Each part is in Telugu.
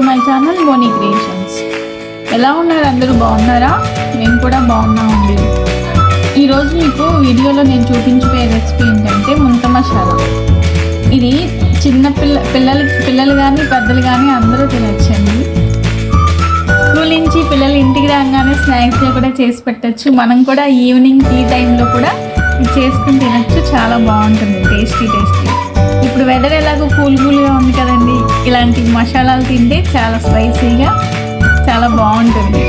My channel Moni creations. ఎలా ఉన్నారు? అందరూ బాగున్నారా? నేను కూడా బాగున్నామండి. ఈరోజు మీకు వీడియోలో నేను చూపించబోయే రెసిపీ ఏంటంటే ముంత మసాలా. ఇది చిన్న పిల్లలు కానీ పెద్దలు కానీ అందరూ తినచ్చండి. స్కూల్ నుంచి పిల్లలు ఇంటికి రాగానే స్నాక్స్గా కూడా చేసి పెట్టచ్చు. మనం కూడా ఈవినింగ్ టీ టైంలో కూడా చేసుకుని తినచ్చు. చాలా బాగుంటుంది, టేస్టీ. ఇప్పుడు వెదర్ ఎలాగో కూల్గా ఉంది కదండి, ఇలాంటి మసాలాలు తింటే చాలా స్పైసీగా చాలా బాగుంటుంది.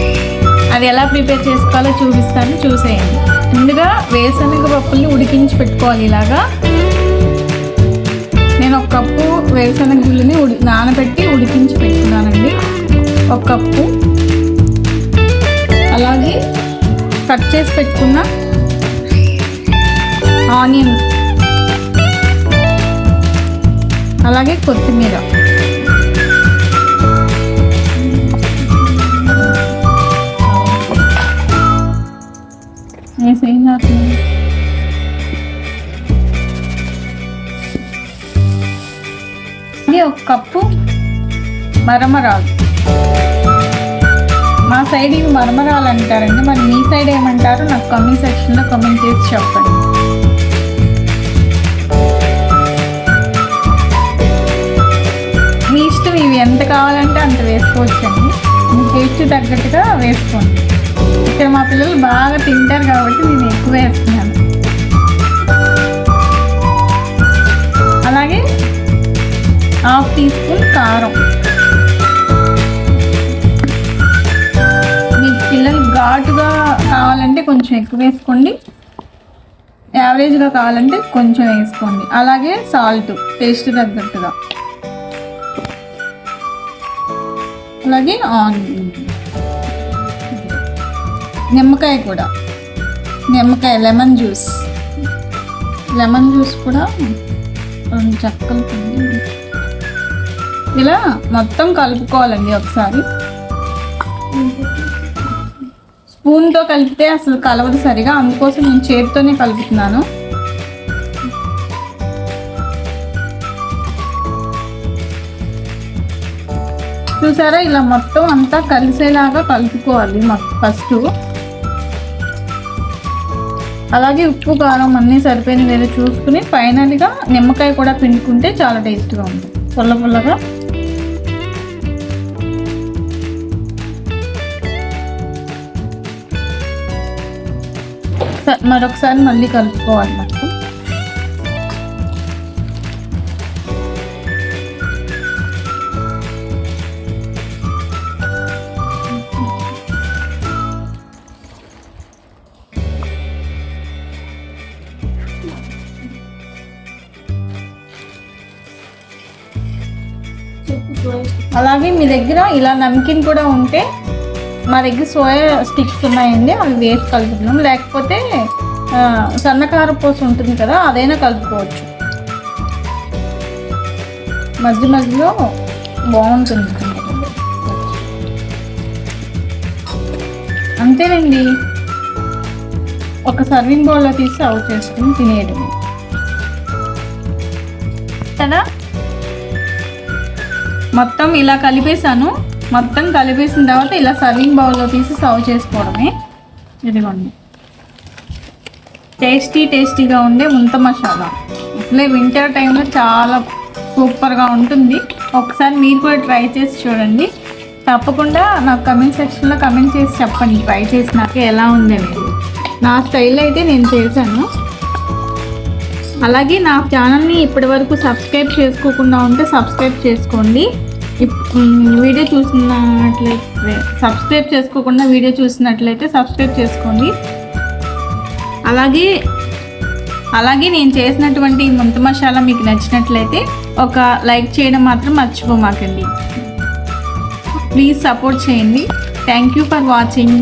అది ఎలా ప్రిపేర్ చేసుకోవాలో చూపిస్తాను, చూసేయండి. ముందుగా వేరుశనగ పప్పుల్ని ఉడికించి పెట్టుకోవాలి. ఇలాగా నేను 1 కప్పు వేరుశనగ గుళ్ళని నానబెట్టి ఉడికించి పెట్టుకున్నానండి. 1 కప్పు. అలాగే కట్ చేసి పెట్టుకున్న ఆనియన్, అలాగే కొత్తిమీర, అలాగే 1 కప్పు మరమరాలు. మా సైడ్ ఇవి మరమరాలు అంటారండి, మరి మీ సైడ్ ఏమంటారు నాకు కామెంట్ సెక్షన్లో కామెంట్ చేసి చెప్పండి. మీ ఇష్టం, ఇవి ఎంత కావాలంటే అంత వేసుకోవచ్చండి. మీ టేస్ట్ తగ్గట్టుగా వేసుకోండి. ఇక్కడ మా పిల్లలు బాగా తింటారు కాబట్టి నేను ఎక్కువ వేస్తున్నాను. అలాగే 1/2 టీ స్పూన్ కారం. మీ పిల్లలు ఘాటుగా కావాలంటే కొంచెం ఎక్కువ వేసుకోండి, యావరేజ్గా కావాలంటే కొంచెం వేసుకోండి. అలాగే సాల్ట్ టేస్ట్ తగ్గట్టుగా. అలాగే నిమ్మకాయ కూడా, లెమన్ జ్యూస్ కూడా 2 చెక్కలు ఇలా మొత్తం కలుపుకోవాలండి. ఒకసారి స్పూన్తో కలిపితే అసలు కలవదు సరిగా, అందుకోసం నేను చేతితోనే కలుపుతున్నాను. చూసారా, ఇలా మొత్తం అంతా కలిసేలాగా కలుపుకోవాలి ఫస్ట్. అలాగే ఉప్పు కారం అన్నీ సరిపోయింది లేదా చూసుకుని ఫైనల్గా నిమ్మకాయ కూడా పిండుకుంటే చాలా టేస్ట్గా ఉంటుంది, పుల్లగా. మరొకసారి మళ్ళీ కలుపుకోవాలి మొత్తం. అలాగే మీ దగ్గర ఇలా నమ్కిన్ కూడా ఉంటే, మా దగ్గర సోయా స్టిక్స్ ఉన్నాయండి, అవి వేసి కలుపుతున్నాం. లేకపోతే సన్నకారపూస ఉంటుంది కదా, అదైనా కలుపుకోవచ్చు. మధ్యలో బాగుంటుంది. అంతేనండి, ఒక సర్వింగ్ బౌల్లో తీసి సర్వ్ చేసుకుని తినేయడమే కదా. మొత్తం ఇలా కలిపేసాను. మొత్తం కలిపేసిన తర్వాత ఇలా సర్వింగ్ బౌల్లో తీసి సర్వ్ చేసుకోవడమే. ఇదిగోండి, టేస్టీగా ఉండే ముంత మసాలా. అసలే వింటర్ టైంలో చాలా సూపర్గా ఉంటుంది. ఒకసారి మీరు కూడా ట్రై చేసి చూడండి. తప్పకుండా నాకు కమెంట్ సెక్షన్లో కమెంట్ చేసి చెప్పండి, ట్రై చేసినాక ఎలా ఉంది అనేది. నా స్టైల్లో అయితే నేను చేశాను. అలాగే నా ఛానల్ని ఇప్పటివరకు సబ్స్క్రైబ్ చేసుకోకుండా ఉంటే సబ్స్క్రైబ్ చేసుకోండి. వీడియో చూసినట్లయితే సబ్స్క్రైబ్ చేసుకోకుండా వీడియో చూసినట్లయితే సబ్స్క్రైబ్ చేసుకోండి. అలాగే నేను చేసినటువంటి ముంత మసాలా మీకు నచ్చినట్లయితే ఒక లైక్ చేయడం మాత్రం మర్చిపోమాకండి. ప్లీజ్ సపోర్ట్ చేయండి. Thank you for watching.